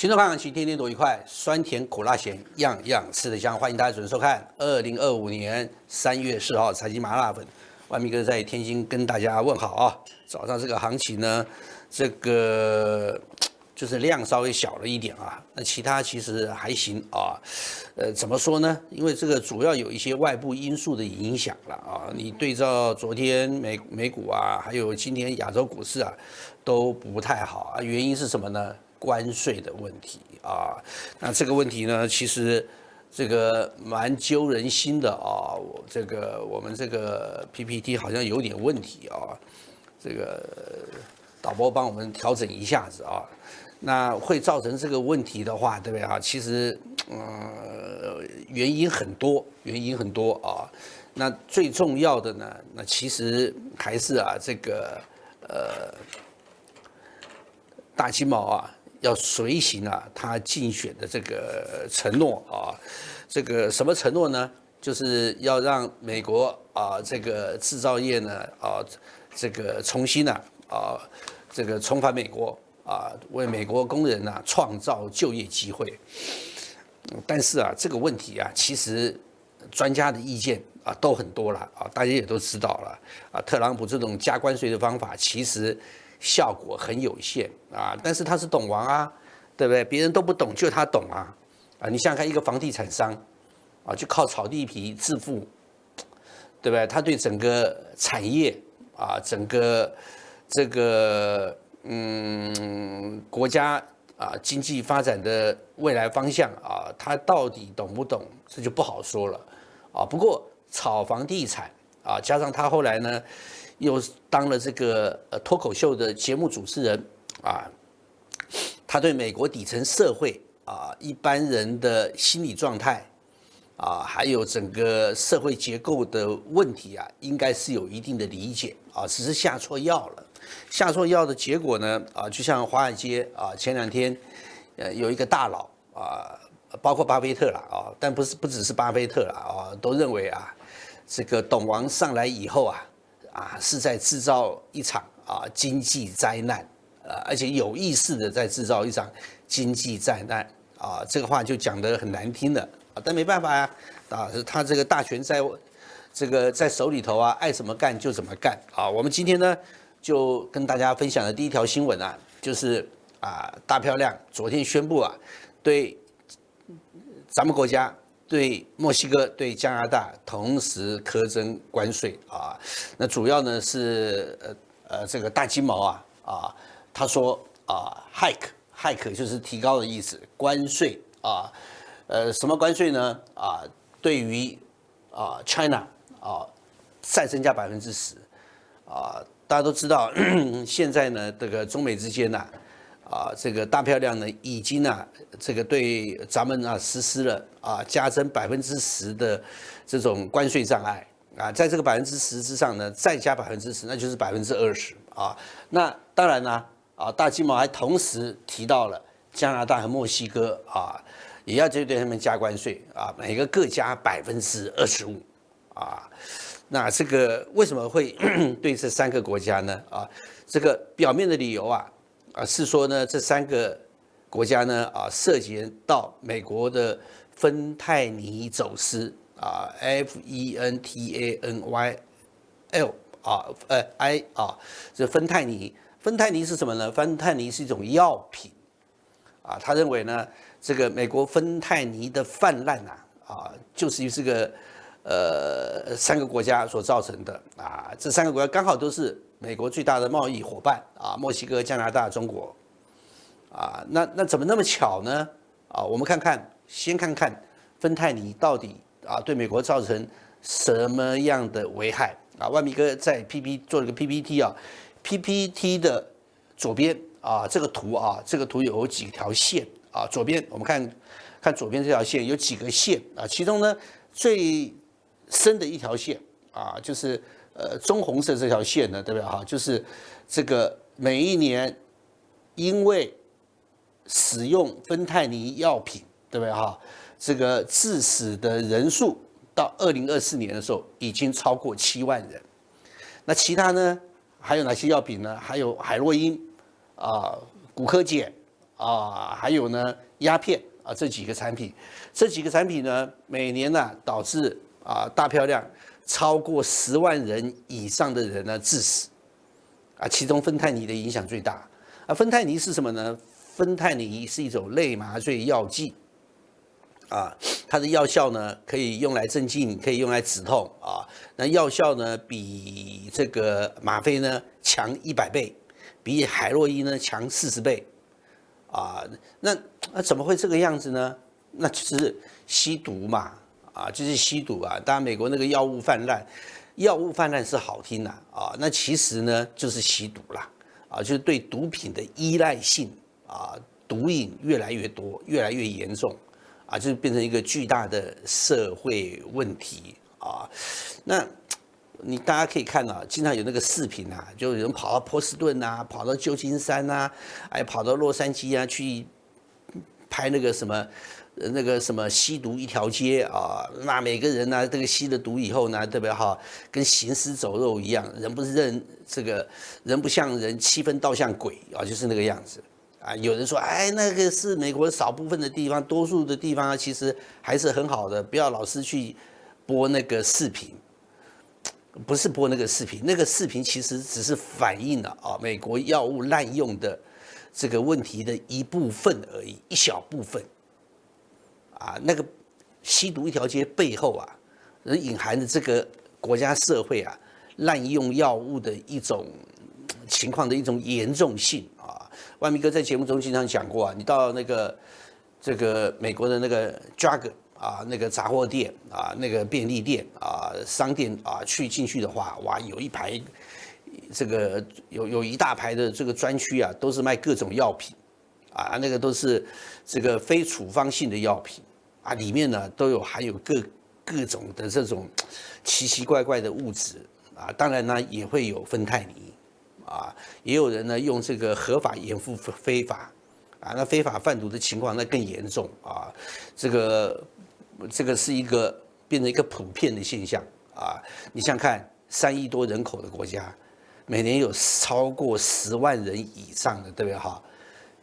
轻松看行情，天天都愉快，酸甜苦辣咸，样样吃得香。欢迎大家准时收看2025年3月4号财经麻辣粉。万明哥在天津跟大家问好啊。早上这个行情呢，这个就是量稍微小了一点啊，那其他其实还行啊。怎么说呢？因为这个主要有一些外部因素的影响了啊。你对照昨天美股啊，还有今天亚洲股市啊，都不太好啊。原因是什么呢？关税的问题啊。那这个问题呢，其实这个蛮揪人心的啊。我们这个 PPT 好像有点问题啊。这个导播帮我们调整一下子啊。那会造成这个问题的话，对不对啊？其实原因很多啊。那最重要的呢，那其实还是啊这个大金毛啊要随行啊他竞选的这个承诺啊。这个什么承诺呢？就是要让美国啊这个制造业呢这个重新这个重返美国啊，为美国工人创造就业机会。但是这个问题其实专家的意见都很多了啊，大家也都知道了啊。特朗普这种加关税的方法其实效果很有限啊，但是他是懂王啊，对不对？别人都不懂，就他懂啊。你想想看，一个房地产商就靠炒地皮致富，对不对？他对整个产业整个这个国家经济发展的未来方向他到底懂不懂，这就不好说了不过炒房地产加上他后来呢又当了这个脱口秀的节目主持人他对美国底层社会一般人的心理状态还有整个社会结构的问题应该是有一定的理解只是下错药了。下错药的结果呢就像华尔街前2天有一个大佬包括巴菲特啦但不只是巴菲特啦都认为这个董王上来以后是在制造一场经济灾难而且有意识的在制造一场经济灾难这个话就讲得很难听了但没办法他这个大权在手里头爱怎么干就怎么干我们今天呢就跟大家分享的第一条新闻就是大漂亮昨天宣布对咱们国家、对墨西哥、对加拿大同时课征关税那主要呢是这个大金毛他说hike 就是提高的意思，关税什么关税呢对于China再增加10%大家都知道，现在呢，这个中美之间这个大漂亮呢，已经这个对咱们实施了加征10%的这种关税障碍在这个10%之上呢，再加10%，那就是20%那当然呢大金毛还同时提到了加拿大和墨西哥也要对他们加关税每个各加25%那这个为什么会对这3个国家呢这个表面的理由是说呢这3个国家呢涉及到美国的芬太尼走私FENTANYL这芬太尼是什么呢？芬太尼是一种药品他认为呢这个美国芬太尼的泛滥就是这个3个国家所造成的这3个国家刚好都是美国最大的贸易伙伴墨西哥、加拿大、中国那怎么那么巧呢我们先看看芬太尼到底对美国造成什么样的危害万米哥在 PPT 做了个 PPT 的左边这个图有几条线左边我们看左边这条线有几个线其中呢最深的一条线就是棕红色这条线呢，对不对就是这个每一年因为使用芬太尼药品，对不对这个致死的人数到2024年的时候已经超过7万人。那其他呢还有哪些药品呢？还有海洛因骨科碱啊，还有呢鸦片啊这几个产品，这几个产品呢每年呢导致大漂亮超过10万人以上的人呢致死啊，其中芬太尼的影响最大啊。芬太尼是什么呢？芬太尼是一种类麻醉药剂。它的药效呢可以用来镇静，可以用来止痛啊。那药效呢比这个吗啡呢强100倍，比海洛因呢强40倍啊。那怎么会这个样子呢？那就是吸毒嘛就是吸毒啊。当然，美国那个药物泛滥，药物泛滥是好听啦那其实呢就是吸毒啦就是对毒品的依赖性毒瘾越来越多，越来越严重。就是变成一个巨大的社会问题那大家可以看经常有那个视频就有人跑到波士顿跑到旧金山跑到洛杉矶去拍那个什么吸毒一条街那每个人这个吸了毒以后呢，对不对跟行尸走肉一样，人不像人，气氛倒像鬼就是那个样子。有人说，那个是美国少部分的地方，多数的地方其实还是很好的，不要老是去播那个视频。不是播那个视频，那个视频其实只是反映了美国药物滥用的这个问题的一部分而已，一小部分。那个吸毒一条街背后隐含着这个国家社会滥用药物的一种情况的一种严重性万明哥在节目中经常讲过你到这个美国的那个 drug 那个杂货店那个便利店商店进去的话，哇，有一排这个有一大排的这个专区都是卖各种药品那个都是这个非处方性的药品里面呢都有含有各种的这种奇奇怪怪的物质当然呢也会有芬太尼也有人呢用这个合法掩护非法那非法贩毒的情况那更严重这个是变成一个普遍的现象你想看3亿多人口的国家，每年有超过10万人以上的，对不对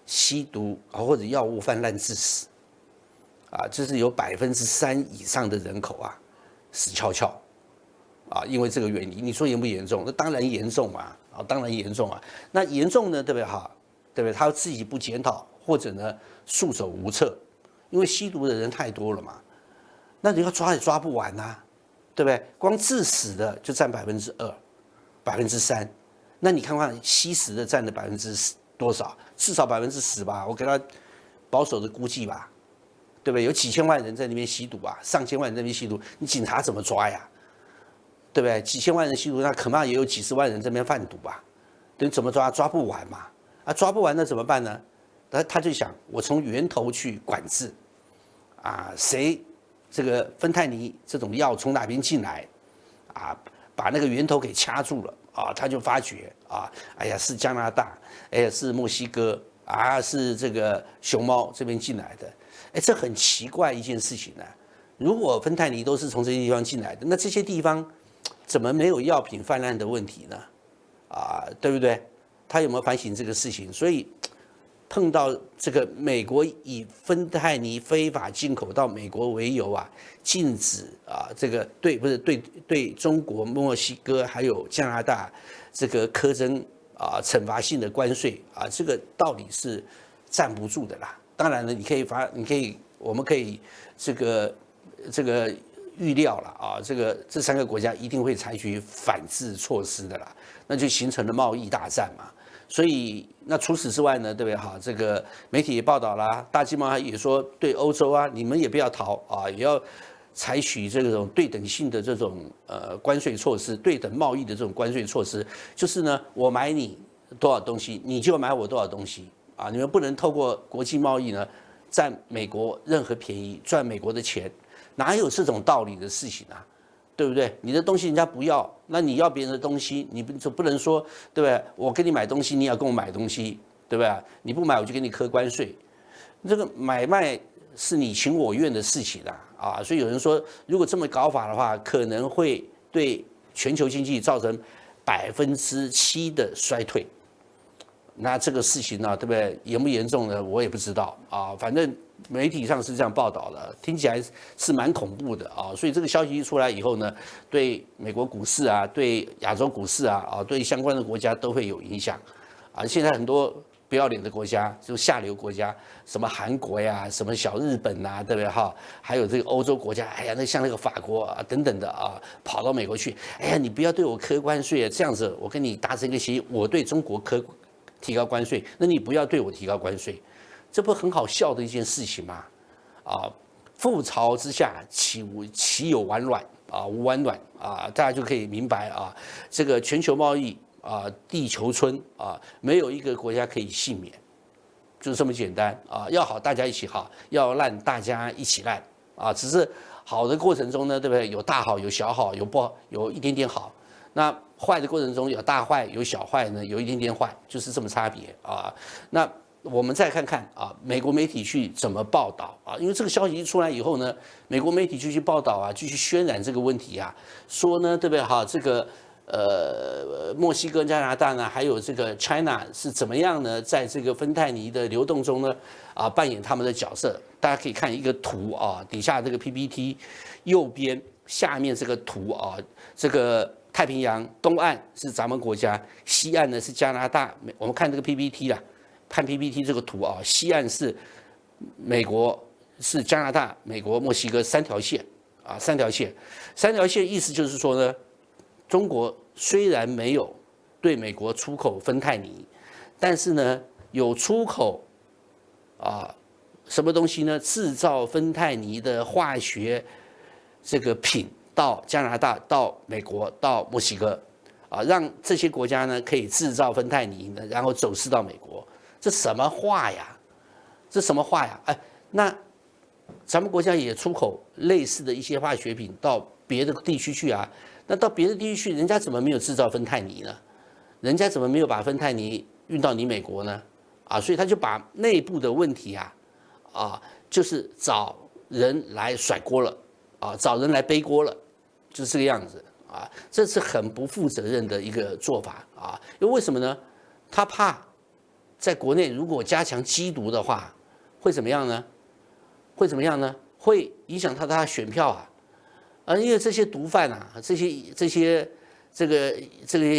吸毒或者药物泛滥致死就是有3%以上的人口死翘翘因为这个原因，你说严不严重？那当然严重当然严重那严重呢，对不对对不对？他自己不检讨，或者呢束手无策，因为吸毒的人太多了嘛，那你要抓也抓不完对不对？光致死的就占2%、3%，那你看看吸食的占了多少？至少10%吧，我给他保守的估计吧，对不对？有几千万人在那边吸毒上千万人在那边吸毒，你警察怎么抓呀？对不对？几千万人吸毒，那恐怕也有几十万人在那边贩毒你怎么抓？抓不完嘛。抓不完那怎么办呢？他就想，我从源头去管制谁这个芬太尼这种药从哪边进来把那个源头给掐住了他就发觉哎呀是加拿大，是墨西哥是这个熊猫这边进来的，这很奇怪一件事情如果芬太尼都是从这些地方进来的，那这些地方怎么没有药品泛滥的问题呢？对不对？他有没有反省这个事情？所以碰到这个美国以芬太尼非法进口到美国为由禁止这个对中国、墨西哥还有加拿大这个苛征惩罚性的关税这个道理是站不住的啦。当然了，我们可以这个预料了这3个国家一定会采取反制措施的啦，那就形成了贸易大战嘛。所以那除此之外呢，对不对这个媒体也报道啦，大经贸也说对欧洲你们也不要逃也要采取这种对等性的这种关税措施，对等贸易的这种关税措施，就是呢我买你多少东西，你就买我多少东西你们不能透过国际贸易呢占美国任何便宜，赚美国的钱。哪有这种道理的事情对不对？你的东西人家不要，那你要别人的东西，你不能说，对不对？我跟你买东西，你也要跟我买东西，对不对？你不买我就给你课关税，这个买卖是你情我愿的事情所以有人说，如果这么搞法的话，可能会对全球经济造成7%的衰退。那这个事情呢，对不对？严不严重呢？我也不知道啊。反正媒体上是这样报道的，听起来是蛮恐怖的啊。所以这个消息一出来以后呢，对美国股市啊，对亚洲股市啊，对相关的国家都会有影响啊。现在很多不要脸的国家，就下流国家，什么韩国呀，什么小日本呐，对不对哈？还有这个欧洲国家，哎呀，那像那个法国啊等等的啊，跑到美国去，哎呀，你不要对我课关税，这样子我跟你达成一个协议，我对中国提高关税，那你不要对我提高关税，这不很好笑的一件事情吗？啊，覆巢之下岂有完卵啊？无完卵啊！大家就可以明白啊，这个全球贸易啊，地球村啊，没有一个国家可以幸免，就是这么简单啊！要好大家一起好，要烂大家一起烂啊！只是好的过程中呢，对不对？有大好，有小好，有不好，有一点点好。那坏的过程中有大坏有小坏呢，有一点点坏，就是这么差别啊。那我们再看看啊，美国媒体去怎么报道啊？因为这个消息一出来以后呢，美国媒体就去报道啊，继续渲染这个问题啊，说呢，对不对？哈，这个墨西哥、加拿大呢，还有这个 China 是怎么样呢？在这个芬太尼的流动中呢，扮演他们的角色。大家可以看一个图啊，底下这个 PPT 右边下面这个图啊，这个太平洋东岸是咱们国家，西岸呢是加拿大。我们看这个 PPT 啦，看 PPT 这个图啊，西岸是美国，是加拿大、美国、墨西哥三条线啊，三条线意思就是说呢，中国虽然没有对美国出口芬太尼，但是呢有出口什么东西呢？制造芬太尼的化学这个品到加拿大、到美国、到墨西哥让这些国家呢可以制造芬太尼呢，然后走私到美国。这什么话呀？这什么话呀？哎，那咱们国家也出口类似的一些化学品到别的地区去啊。那到别的地区去，人家怎么没有制造芬太尼呢？人家怎么没有把芬太尼运到你美国呢？所以他就把内部的问题就是找人来甩锅了找人来背锅了，就是这个样子这是很不负责任的一个做法因为为什么呢？他怕在国内如果加强缉毒的话，会怎么样呢？会怎么样呢？会影响他的选票因为这些毒贩这些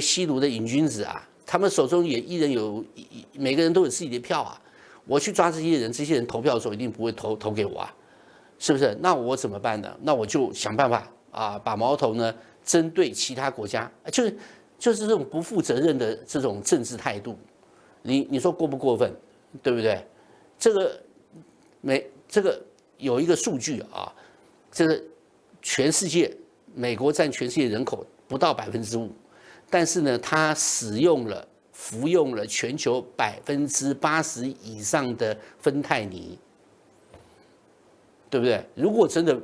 吸毒的瘾君子他们手中也一人每个人都有自己的票我去抓这些人投票的时候一定不会投给我是不是？那我怎么办呢？那我就想办法把矛头呢针对其他国家，就是这种不负责任的这种政治态度，你说过不过分？对不对？这个有一个数据这个全世界美国占全世界人口不到5%，但是呢，它服用了全球80%以上的芬太尼，对不对？如果真的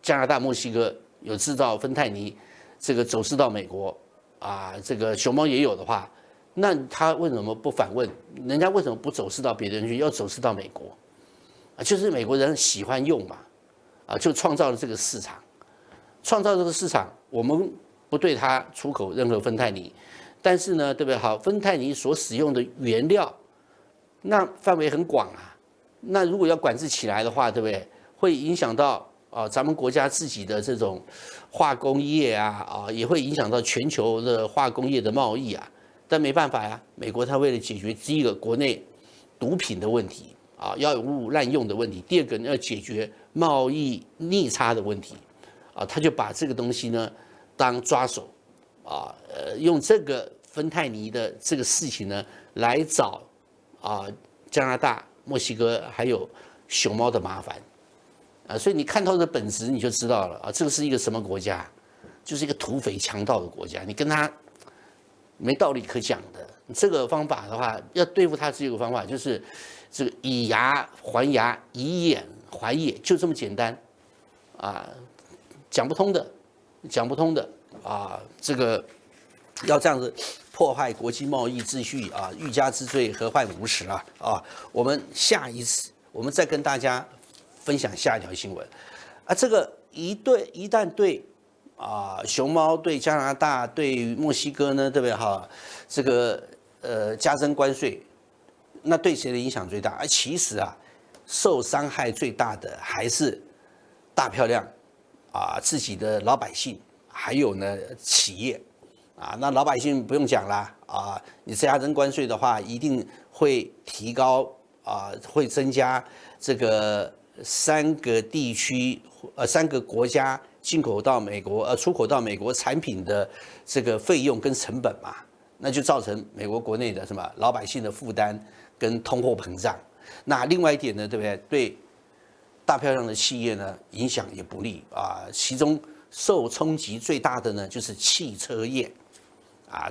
加拿大、墨西哥有制造芬太尼，这个走私到美国这个熊猫也有的话，那他为什么不反问？人家为什么不走私到别人去，要走私到美国？就是美国人喜欢用嘛，就创造了这个市场，创造这个市场，我们不对它出口任何芬太尼，但是呢，对不对？好，芬太尼所使用的原料，那范围很广那如果要管制起来的话，对不对？会影响到咱们国家自己的这种化工业也会影响到全球的化工业的贸易但没办法呀，美国它为了解决第一个国内毒品的问题药物滥用的问题，第二个要解决贸易逆差的问题他就把这个东西呢当抓手用这个芬太尼的这个事情呢来找加拿大、墨西哥还有熊猫的麻烦所以你看到的本质你就知道了这个是一个什么国家？就是一个土匪强盗的国家，你跟他没道理可讲的。这个方法的话，要对付他只有个方法，就是这个以牙还牙，以眼还眼，就这么简单讲不通的，讲不通的这个要这样子破坏国际贸易秩序欲加之罪，何患无辞我们下一次我们再跟大家分享下一条新闻这个一旦对熊猫对加拿大对墨西哥呢，对不对这个加征关税，那对谁的影响最大？而其实啊，受伤害最大的还是大漂亮自己的老百姓，还有呢企业那老百姓不用讲啦你加征关税的话，一定会提高会增加这个3个地区3个国家进口到美国出口到美国产品的这个费用跟成本嘛，那就造成美国国内的什么老百姓的负担跟通货膨胀。那另外一点呢，对不对？对大漂亮的企业呢影响也不利其中受冲击最大的呢就是汽车业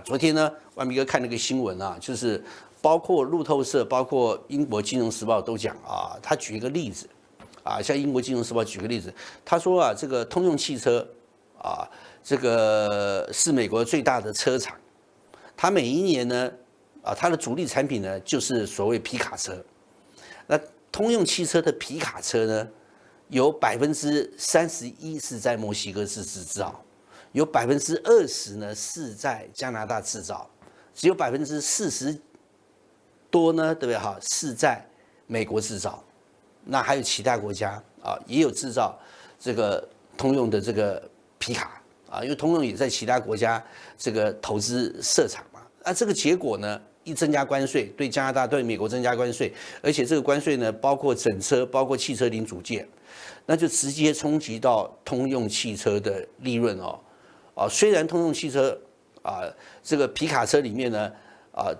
昨天呢，万明哥看了个新闻就是包括路透社、包括英国金融时报都讲他举一个例子像英国金融时报举个例子，他说这个通用汽车这个是美国最大的车厂，它每一年呢它的主力产品呢就是所谓皮卡车。那通用汽车的皮卡车呢，有31%是在墨西哥市制造，有20%呢是在加拿大制造，只有40%多呢，对不对哈？是在美国制造。那还有其他国家也有制造这个通用的这个皮卡因为通用也在其他国家这个投资设厂嘛。那这个结果呢，一增加关税，对加拿大、对美国增加关税，而且这个关税呢，包括整车、包括汽车零组件，那就直接冲击到通用汽车的利润虽然通用汽车这个皮卡车里面呢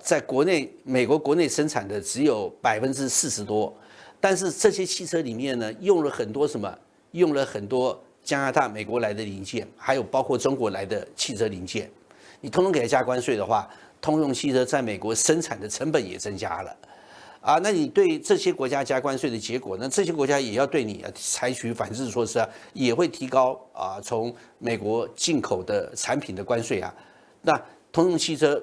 在国内美国国内生产的只有40%多，但是这些汽车里面呢用了很多什么？用了很多加拿大、美国来的零件，还有包括中国来的汽车零件。你通通给它加关税的话，通用汽车在美国生产的成本也增加了那你对这些国家加关税的结果呢？这些国家也要对你采取反制措施也会提高从美国进口的产品的关税那通用汽车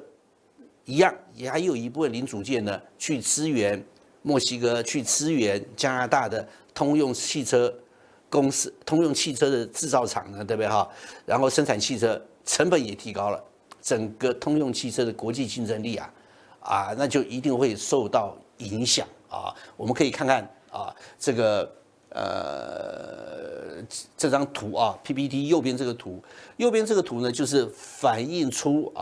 一样，也还有一部分零组件呢，去支援墨西哥，去支援加拿大的通用汽车公司、通用汽车的制造厂呢，对不对哈？然后生产汽车成本也提高了，整个通用汽车的国际竞争力那就一定会受到影响我们可以看看这个这张图PPT 右边这个图，右边这个图呢，就是反映出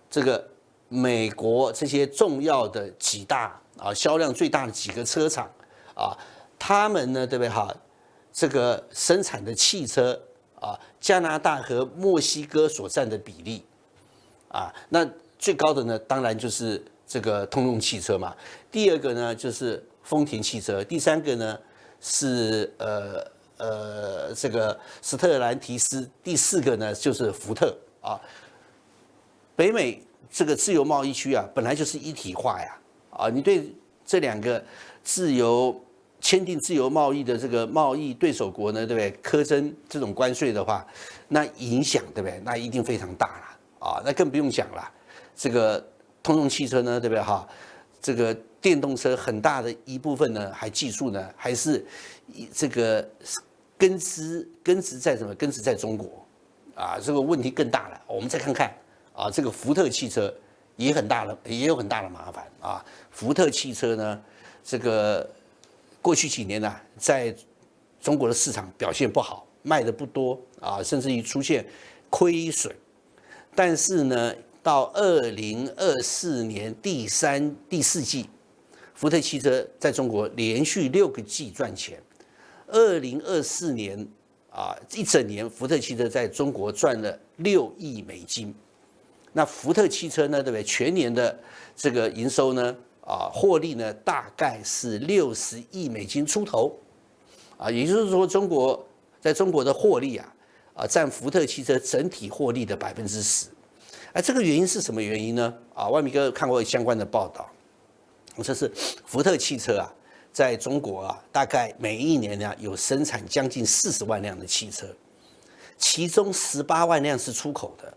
这个美国这些重要的几大销量最大的几个车厂他们呢，对不对哈？这个生产的汽车加拿大和墨西哥所占的比例那最高的呢，当然就是这个通用汽车嘛。第二个呢就是丰田汽车，第三个呢是这个斯特兰提斯，第四个呢就是福特北美这个自由贸易区本来就是一体化你对这两个签订自由贸易的这个贸易对手国呢，对不对？苛征这种关税的话，那影响对不对？那一定非常大了那更不用讲了。这个通用汽车呢，对不对哈？这个电动车很大的一部分呢，技术呢，还是这个根植在什么？根植在中国这个问题更大了。我们再看看这个福特汽车也有很大的麻烦福特汽车呢，这个过去几年在中国的市场表现不好，卖的不多甚至于出现亏损。但是呢，到2024年第四季，福特汽车在中国连续6个季赚钱。2024年一整年，福特汽车在中国赚了6亿美金。那福特汽车呢，对不对？全年的这个营收呢，获利呢，大概是60亿美金出头，也就是说，在中国的获利占福特汽车整体获利的10%。这个原因是什么原因呢？万明哥看过相关的报道，这是福特汽车在中国大概每一年有生产将近40万辆的汽车，其中18万辆是出口的。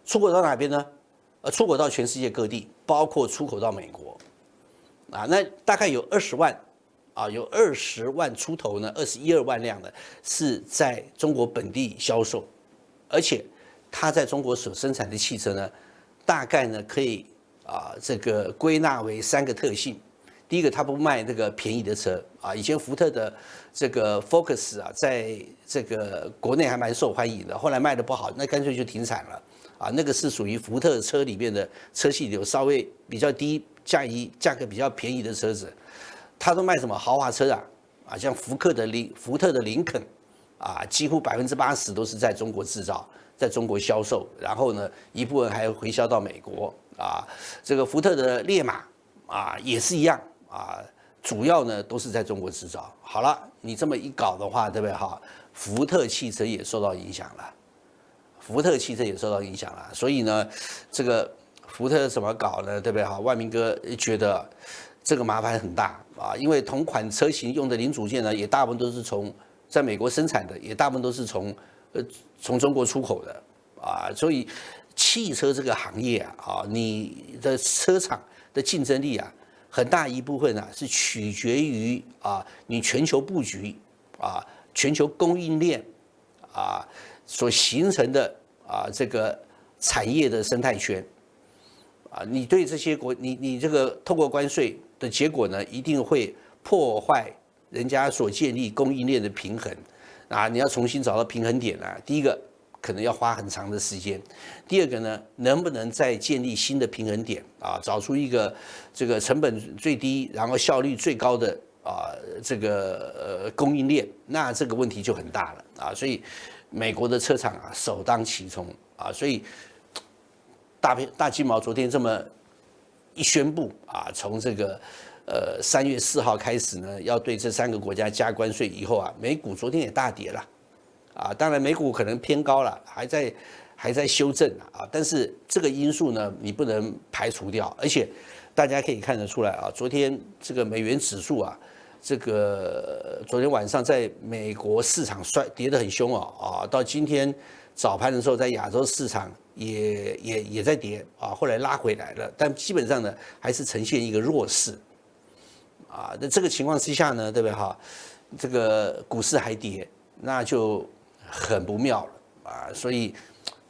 出口到哪边呢？出口到全世界各地，包括出口到美国。那大概有20万有20万出头呢，21、2万辆呢是在中国本地销售，而且它在中国所生产的汽车呢，大概呢可以这个归纳为3个特性。第一个，它不卖这个便宜的车啊。以前福特的这个 Focus 啊，在这个国内还蛮受欢迎的，后来卖的不好，那干脆就停产了啊。那个是属于福特车里面的车系里有稍微比较低价格比较便宜的车子，它都卖什么豪华车啊，像福特的林肯啊，几乎80%都是在中国制造，在中国销售，然后呢，一部分还回销到美国啊。这个福特的烈马啊，也是一样。主要呢都是在中国制造。好了，你这么一搞的话，对不对哈？福特汽车也受到影响了。所以呢，这个福特怎么搞呢？对不对哈？万明哥觉得这个麻烦很大啊，因为同款车型用的零组件呢，也大部分都是在美国生产的，也大部分都是从中国出口的啊，所以汽车这个行业啊，你的车厂的竞争力啊。很大一部分是取决于你全球布局全球供应链所形成的这个产业的生态圈你对这些你这个透过关税的结果呢，一定会破坏人家所建立供应链的平衡你要重新找到平衡点第一个可能要花很长的时间。第二个呢，能不能再建立新的平衡点找出一个这个成本最低，然后效率最高的这个供应链，那这个问题就很大了所以美国的车厂首当其冲所以大金毛昨天这么一宣布从这个3月4号开始呢，要对这3个国家加关税以后美股昨天也大跌了。当然美股可能偏高了，还在修正但是这个因素呢，你不能排除掉，而且大家可以看得出来昨天这个美元指数这个昨天晚上在美国市场跌得很凶到今天早盘的时候，在亚洲市场也在跌后来拉回来了，但基本上呢还是呈现一个弱势那这个情况之下呢，对不对这个股市还跌，那就很不妙了所以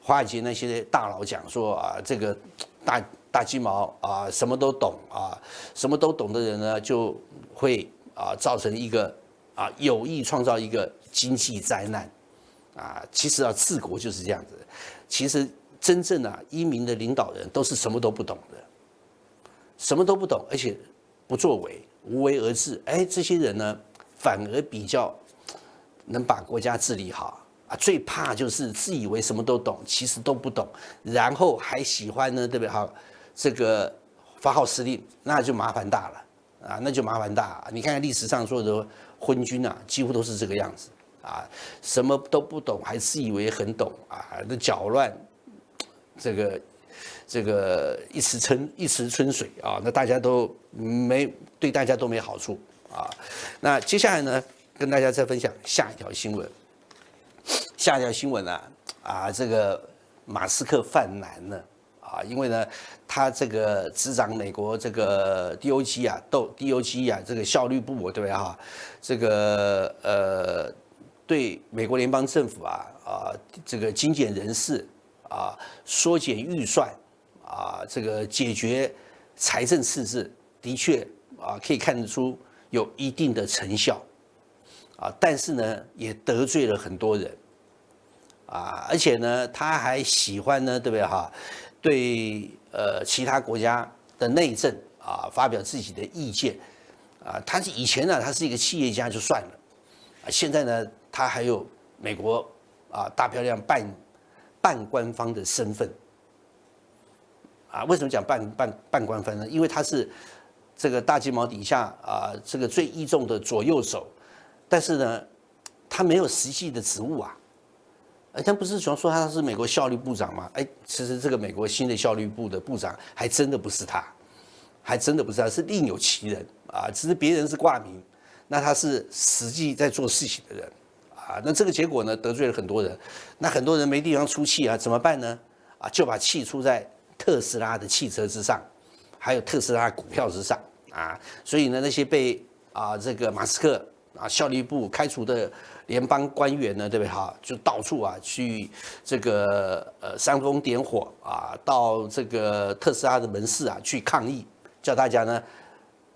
华尔街那些大佬讲说这个大鸡毛什么都懂什么都懂的人呢，就会造成一个有意创造一个经济灾难其实治国就是这样子。其实真正英明的领导人都是什么都不懂的，什么都不懂，而且不作为，无为而治。这些人呢，反而比较能把国家治理好最怕就是自以为什么都懂，其实都不懂，然后还喜欢呢，对不对这个发号施令，那就麻烦大了那就麻烦大你看看历史上所有的昏君几乎都是这个样子什么都不懂，还自以为很懂那搅乱这个一池春水那大家都对大家都没好处那接下来呢，跟大家再分享下一条新闻。下一条新闻这个马斯克犯难了因为呢，他这个执掌美国这个 DOJ 这个效率部对不对这个对美国联邦政府这个精简人事缩减预算这个解决财政赤字，的确可以看得出有一定的成效但是呢，也得罪了很多人而且呢，他还喜欢呢，对不对对其他国家的内政发表自己的意见他以前呢，他是一个企业家就算了现在呢，他还有美国大漂亮半官方的身份为什么讲半官方呢？因为他是这个大鸡毛底下这个最倚重的左右手，但是呢，他没有实际的职务他不是说他是美国效率部长吗？其实这个美国新的效率部的部长还真的不是他，是另有其人只是别人是挂名，那他是实际在做事情的人那这个结果呢，得罪了很多人，那很多人没地方出气怎么办呢？就把气出在特斯拉的汽车之上，还有特斯拉股票之上所以呢，那些被这个马斯克啊，效率部开除的联邦官员呢，对不对？哈，就到处啊去这个煽风点火啊，到这个特斯拉的门市啊去抗议，叫大家呢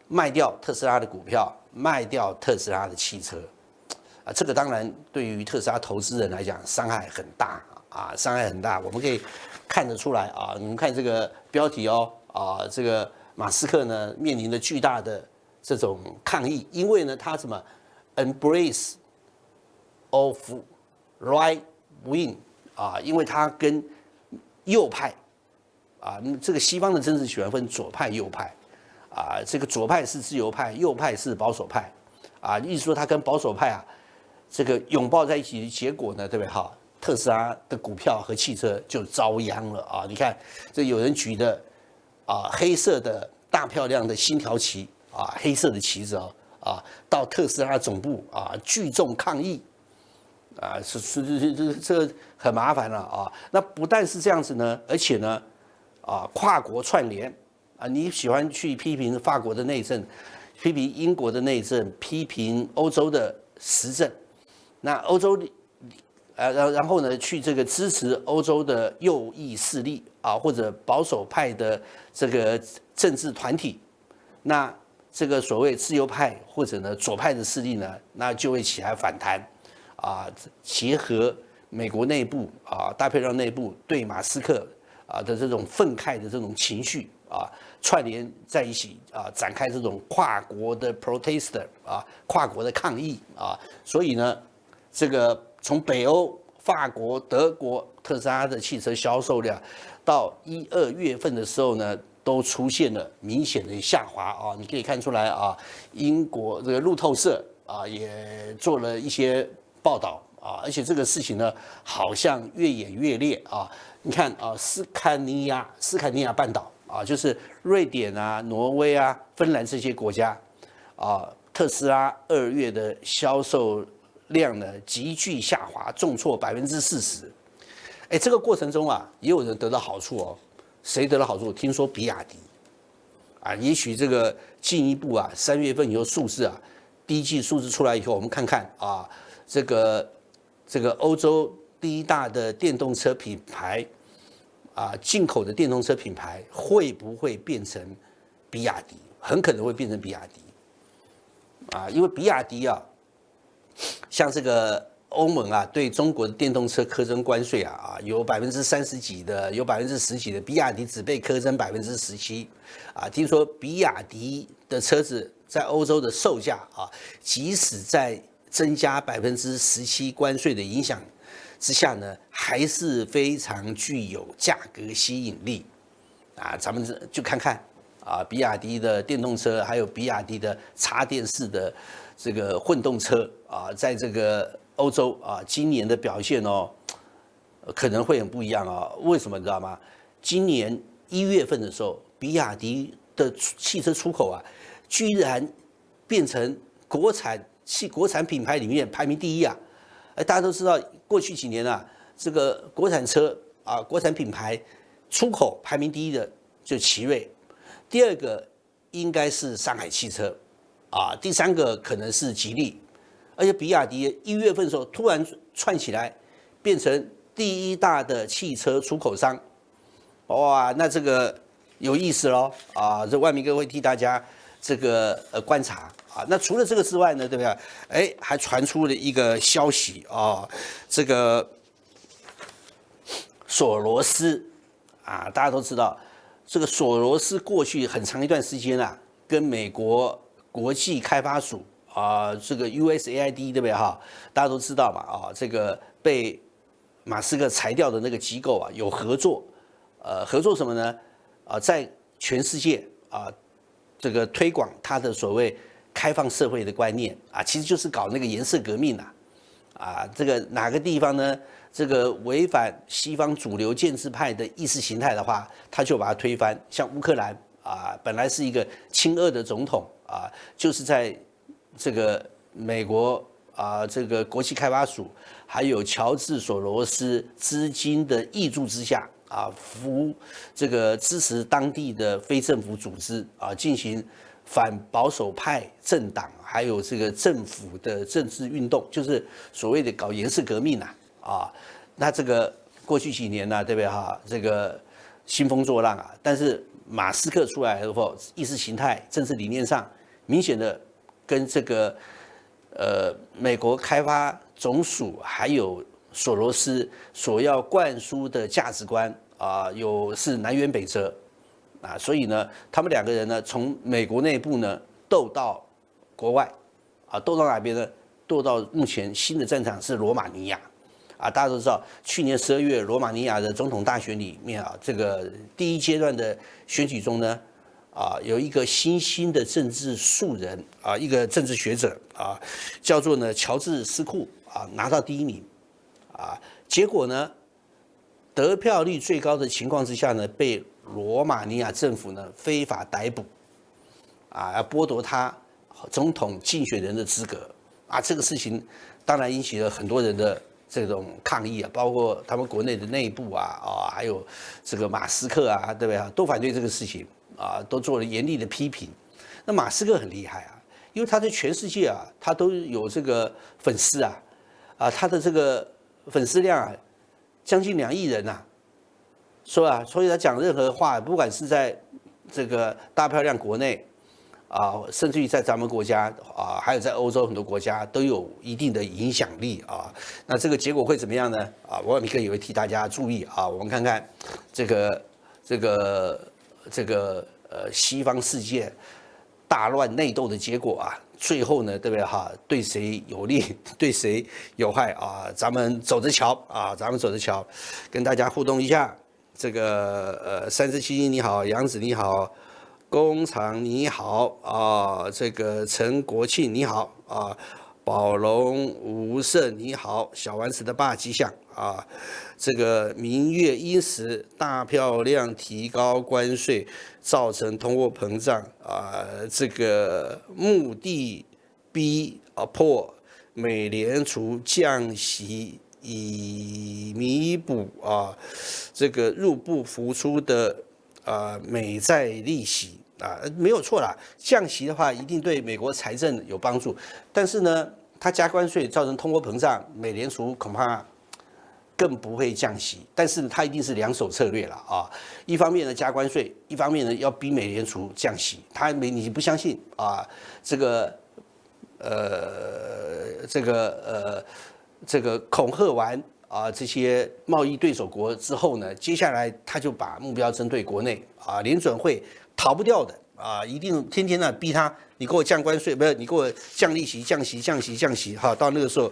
卖掉特斯拉的股票，卖掉特斯拉的汽车。啊，这个当然对于特斯拉投资人来讲伤害很大啊，伤害很大。我们可以看得出来啊，你们看这个标题哦，啊，这个马斯克呢面临着巨大的这种抗议，因为呢他什么 embrace of right wing 啊，因为他跟右派啊，这个西方的政治喜欢分左派右派啊，这个左派是自由派，右派是保守派啊，意思说他跟保守派啊。这个拥抱在一起的结果呢，对不对？哈，特斯拉的股票和汽车就遭殃了啊！你看，这有人举的啊，黑色的大漂亮的星条旗啊，黑色的旗子哦啊，到特斯拉总部啊聚众抗议啊，这很麻烦了啊！那不但是这样子呢，而且呢啊，跨国串联啊，你喜欢去批评法国的内政，批评英国的内政，批评欧洲的时政。那欧洲，然后呢，去这个支持欧洲的右翼势力啊，或者保守派的这个政治团体，那这个所谓自由派或者呢左派的势力呢，那就会起来反弹，啊，结合美国内部啊大漂亮内部对马斯克啊的这种愤慨的这种情绪啊串联在一起啊，展开这种跨国的 protester 啊，跨国的抗议啊，所以呢。这个从北欧、法国、德国特斯拉的汽车销售量，到1、2月份的时候呢，都出现了明显的下滑啊。你可以看出来啊，英国这个路透社啊也做了一些报道啊，而且这个事情呢，好像越演越烈啊。你看啊，斯堪尼亚半岛啊，就是瑞典啊、挪威啊、芬兰这些国家啊，特斯拉2月的销售量呢急剧下滑，重挫40%。哎，这个过程中啊，也有人得到好处哦。谁得到好处？听说比亚迪啊，也许这个进一步啊，3月份以后数字啊，第一季数字出来以后，我们看看啊，这个欧洲第一大的电动车品牌啊，进口的电动车品牌会不会变成比亚迪？很可能会变成比亚迪啊，因为比亚迪啊。像这个欧盟啊，对中国的电动车课征关税啊，有30%几的，有10%几的，比亚迪只被课征17%啊。听说比亚迪的车子在欧洲的售价啊，即使在增加17%关税的影响之下呢，还是非常具有价格吸引力啊。咱们就看看啊，比亚迪的电动车，还有比亚迪的插电式的这个混动车啊，在这个欧洲啊，今年的表现哦，可能会很不一样啊。为什么你知道吗？今年1月份的时候，比亚迪的汽车出口啊，居然变成国产品牌里面排名第1啊！大家都知道，过去几年啊，这个国产车啊，国产品牌出口排名第1的就奇瑞，第2个应该是上海汽车。啊，第3个可能是吉利，而且比亚迪1月份的时候突然窜起来，变成第1大的汽车出口商，哇，那这个有意思咯啊！这万明哥会替大家这个观察啊。那除了这个之外呢，对不对？哎，还传出了一个消息啊，这个索罗斯啊，大家都知道，这个索罗斯过去很长一段时间啊，跟美国国际开发署啊，这个 USAID 对不对哈？大家都知道嘛啊，这个被马斯克裁掉的那个机构啊，有合作，合作什么呢？啊，在全世界啊，这个推广他的所谓开放社会的观念啊，其实就是搞那个颜色革命啊，啊，这个哪个地方呢？这个违反西方主流建制派的意识形态的话，他就把它推翻。像乌克兰啊，本来是一个亲俄的总统。啊，就是在这个美国啊，这个国际开发署还有乔治索罗斯资金的挹注之下啊，这个支持当地的非政府组织啊，进行反保守派政党，还有这个政府的政治运动，就是所谓的搞颜色革命那这个过去几年呢，对不对哈？这个兴风作浪但是马斯克出来后，意识形态、政治理念上明显的跟这个美国开发总署还有索罗斯所要灌输的价值观是南辕北辙。所以呢，他们两个人呢，从美国内部呢斗到国外，斗到哪边呢？斗到目前新的战场是罗马尼亚，大家都知道，去年12月罗马尼亚的总统大选里面这个第一阶段的选举中呢，有一个新兴的政治素人一个政治学者叫做呢乔治斯库拿到第一名结果呢，得票率最高的情况之下呢，被罗马尼亚政府呢非法逮捕，要剥夺他总统竞选人的资格这个事情当然引起了很多人的这种抗议包括他们国内的内部还有这个马斯克对不对都反对这个事情都做了严厉的批评。那马斯克很厉害因为他在全世界他都有这个粉丝他的这个粉丝量将近2亿人说所以他讲任何话，不管是在这个大漂亮国内甚至于在咱们国家还有在欧洲很多国家都有一定的影响力那这个结果会怎么样呢？王米克也会替大家注意我们看看这个西方世界大乱内斗的结果最后呢，对不对对谁有利，对谁有害咱们走着瞧咱们走着瞧，跟大家互动一下。这个37你好，杨子你好，工厂你好这个陈国庆你好宝龙吴胜你好，小丸子的爸吉祥这个明月因时大漂亮提高关税，造成通货膨胀这个目的逼迫美联储降息，以弥补这个入不敷出的美债利息没有错啦。降息的话，一定对美国财政有帮助，但是呢，它加关税造成通货膨胀，美联储恐怕更不会降息。但是它一定是两手策略了一方面呢加关税，一方面呢要逼美联储降息。你不相信这个恐吓完这些贸易对手国之后呢，接下来他就把目标针对国内联准会逃不掉的一定天天逼他，你给我降关税，不是你给我降利息，降息到那个时候，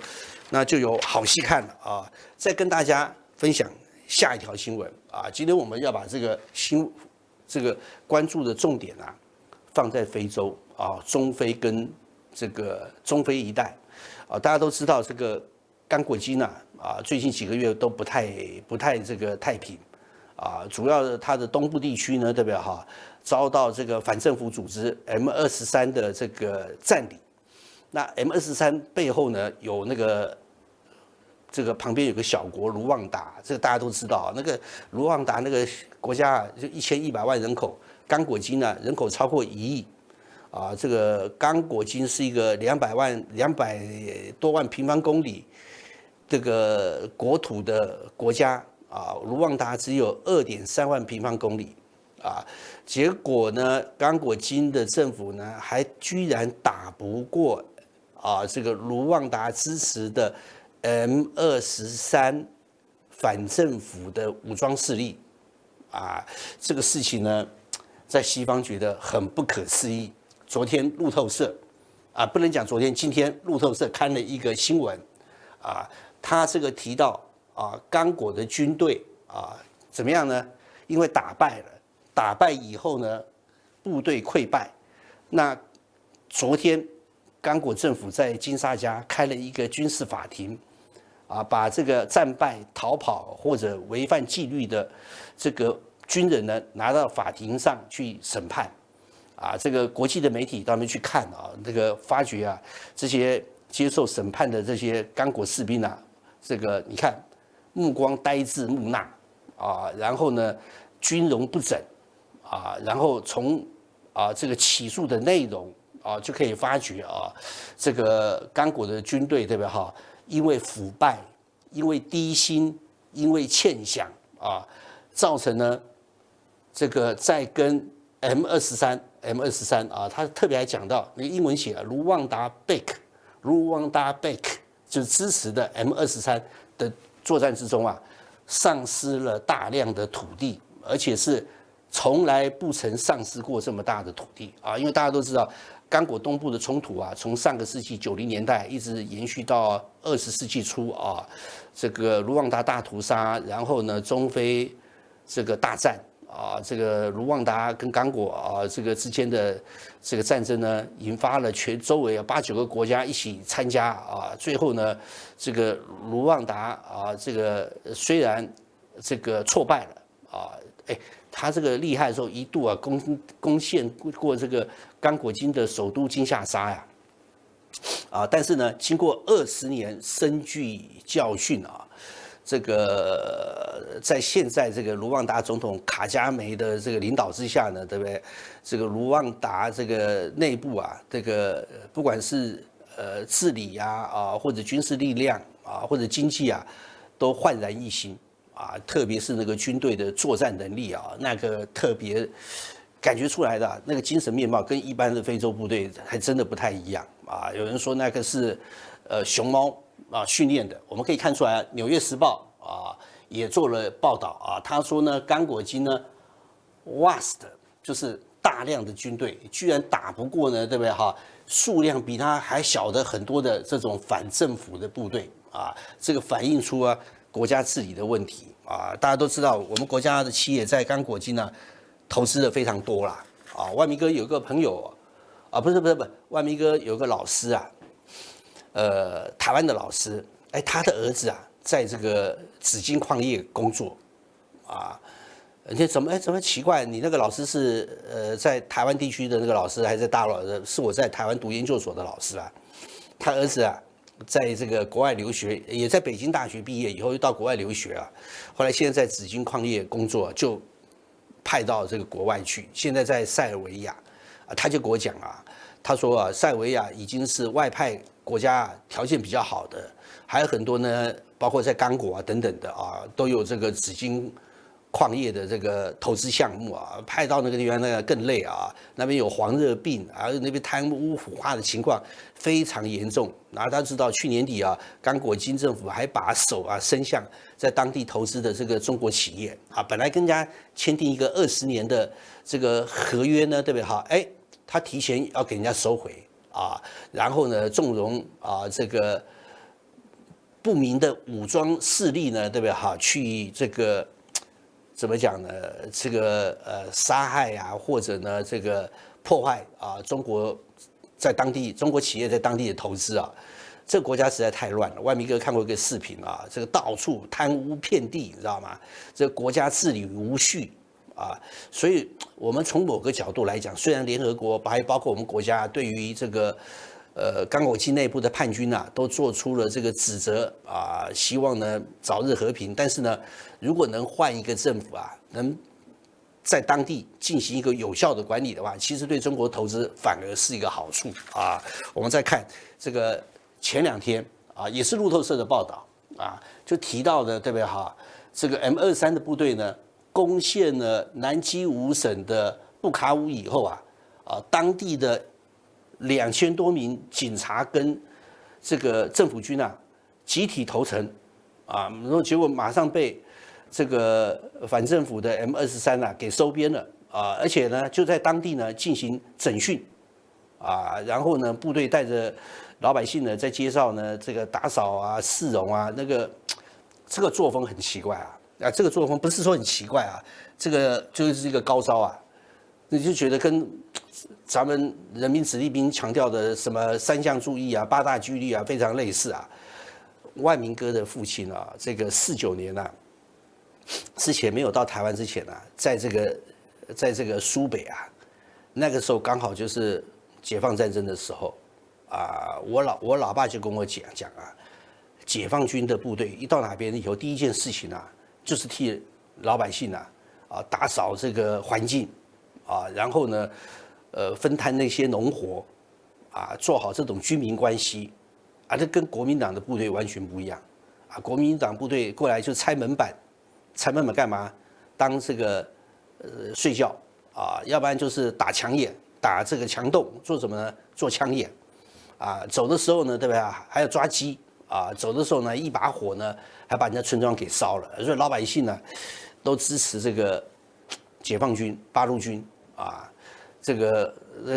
那就有好戏看了再跟大家分享下一条新闻今天我们要把这个关注的重点放在非洲中非跟这个中非一带大家都知道这个刚果金最近几个月都不太这个太平主要它的东部地区呢，对不对遭到这个反政府组织 M23的这个占领。那 M23背后呢有这个旁边有个小国卢旺达，这个大家都知道那个卢旺达那个国家就1100万人口，刚果金人口超过1亿这个刚果金是一个200多万平方公里这个国土的国家卢旺达只有2.3万平方公里结果呢，刚果金的政府呢还居然打不过这个卢旺达支持的 M23反政府的武装势力这个事情呢，在西方觉得很不可思议。昨天路透社不能讲昨天，今天路透社刊了一个新闻他这个提到刚果的军队怎么样呢？因为打败以后呢，部队溃败。那昨天刚果政府在金沙加开了一个军事法庭把这个战败、逃跑或者违反纪律的这个军人呢拿到法庭上去审判这个国际的媒体到那边去看这个发觉这些接受审判的这些刚果士兵这个你看目光呆滞木讷然后呢军容不整然后从这个起诉的内容就可以发觉这个刚果的军队对不对哈？因为腐败，因为低薪，因为欠饷造成呢这个在跟 M23他特别还讲到那个英文写卢旺达贝就是支持的 M23的作战之中丧失了大量的土地，而且是从来不曾丧失过这么大的土地因为大家都知道，刚果东部的冲突从上个世纪90年代一直延续到20世纪初这个卢旺达大屠杀，然后呢中非这个大战这个卢旺达跟刚果这个之间的这个战争呢，引发了全周围8、9个国家一起参加最后呢，这个卢旺达这个虽然这个挫败了他这个厉害的时候一度攻陷过这个刚果金的首都金夏沙但是呢，经过20年深具教训这个在现在这个卢旺达总统卡加梅的这个领导之下呢，对不对？这个卢旺达这个内部这个不管是治理或者军事力量或者经济都焕然一新特别是那个军队的作战能力那个特别感觉出来的那个精神面貌跟一般的非洲部队还真的不太一样有人说那个是熊猫训练的，我们可以看出来，《纽约时报》也做了报道他说呢，刚果金呢 ，vast 就是大量的军队，居然打不过呢，对不对数量比他还小的很多的这种反政府的部队这个反映出国家治理的问题大家都知道，我们国家的企业在刚果金投资的非常多啦万明哥有个朋友不是，万明哥有个老师台湾的老师，他的儿子在这个紫金矿业工作你怎么奇怪？你那个老师是在台湾地区的那个老师，还是在大陆的？是我在台湾读研究所的老师他儿子在这个国外留学，也在北京大学毕业以后又到国外留学后来现在在紫金矿业工作，就派到这个国外去，现在在塞尔维亚他就给我讲他说塞尔维亚已经是外派国家条件比较好的，还有很多呢，包括在刚果等等的都有这个紫金矿业的这个投资项目派到那个地方那个更累那边有黄热病那边贪污腐化的情况非常严重。然后大家知道去年底刚果金政府还把手伸向在当地投资的这个中国企业本来跟人家签订一个20年的这个合约呢，对不对他提前要给人家收回然后呢纵容这个不明的武装势力呢，对不对去这个怎么讲呢？这个杀害或者呢这个破坏中国在当地中国企业在当地的投资这个国家实在太乱了。万明哥看过一个视频这个到处贪污遍地，你知道吗？这个国家治理无序所以我们从某个角度来讲，虽然联合国还包括我们国家对于这个刚果金内部的叛军都做出了这个指责希望呢早日和平，但是呢，如果能换一个政府能在当地进行一个有效的管理的话，其实对中国投资反而是一个好处我们再看这个前2天也是路透社的报道就提到的，对不对这个 M23的部队呢，攻陷了南基五省的布卡乌以后当地的2000多名警察跟这个政府军集体投诚然后结果马上被这个反政府的 M23给收编了而且呢就在当地呢进行整训然后呢部队带着老百姓呢在街上呢这个打扫市容那个这个作风很奇怪这个作风不是说很奇怪这个就是一个高招你就觉得跟咱们人民子弟兵强调的什么3项注意8大纪律非常类似万明哥的父亲这个49年之前没有到台湾之前在这个苏北那个时候刚好就是解放战争的时候我老爸就跟我讲解放军的部队一到哪边以后，第一件事情就是替老百姓打扫这个环境然后呢分摊那些农活，啊，做好这种居民关系，啊，这跟国民党的部队完全不一样，啊，国民党部队过来就拆门板，拆门板干嘛？当这个睡觉啊，要不然就是打墙眼，打这个墙洞，做什么呢？做枪眼，啊，走的时候呢，对不对啊？还要抓鸡啊，走的时候呢，一把火呢，还把人家村庄给烧了，所以老百姓呢，都支持这个解放军、八路军啊。这个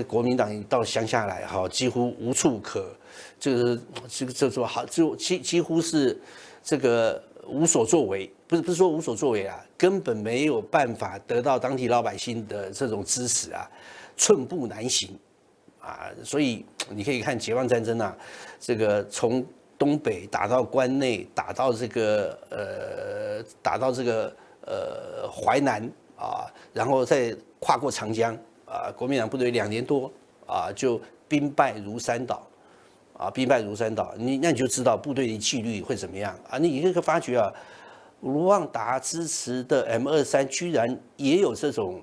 国民党到乡下来哈，几乎无处可，这说好，就几乎是这个无所作为，不是说无所作为啊，根本没有办法得到当地老百姓的这种支持啊，寸步难行啊，所以你可以看解放战争啊，这个从东北打到关内，打到这个淮南啊，然后再跨过长江。啊，国民党部队2年多啊，就兵败如山倒，啊，兵败如山倒。那你就知道部队的纪律会怎么样啊？你可以发觉啊，卢旺达支持的 M23居然也有这种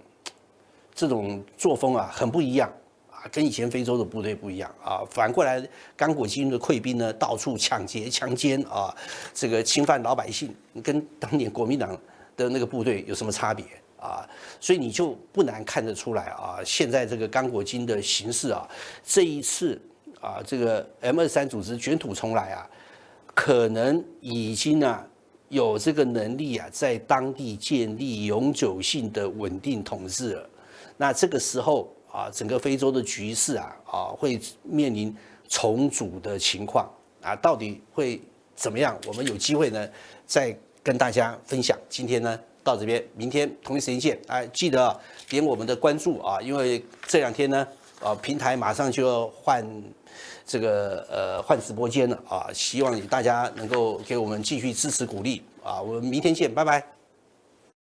作风啊，很不一样啊，跟以前非洲的部队不一样啊。反过来，刚果金的溃兵呢，到处抢劫、强奸啊，这个侵犯老百姓，跟当年国民党的那个部队有什么差别？啊，所以你就不难看得出来啊，现在这个刚果金的形势啊，这一次啊，这个 M23组织卷土重来啊，可能已经有这个能力啊，在当地建立永久性的稳定统治了。那这个时候啊，整个非洲的局势会面临重组的情况啊，到底会怎么样？我们有机会呢，再跟大家分享。今天呢，到这边，明天同一时间见。记得点我们的关注啊，因为这2天呢，平台马上就要换换直播间了啊，希望大家能够给我们继续支持鼓励啊，我们明天见，拜拜。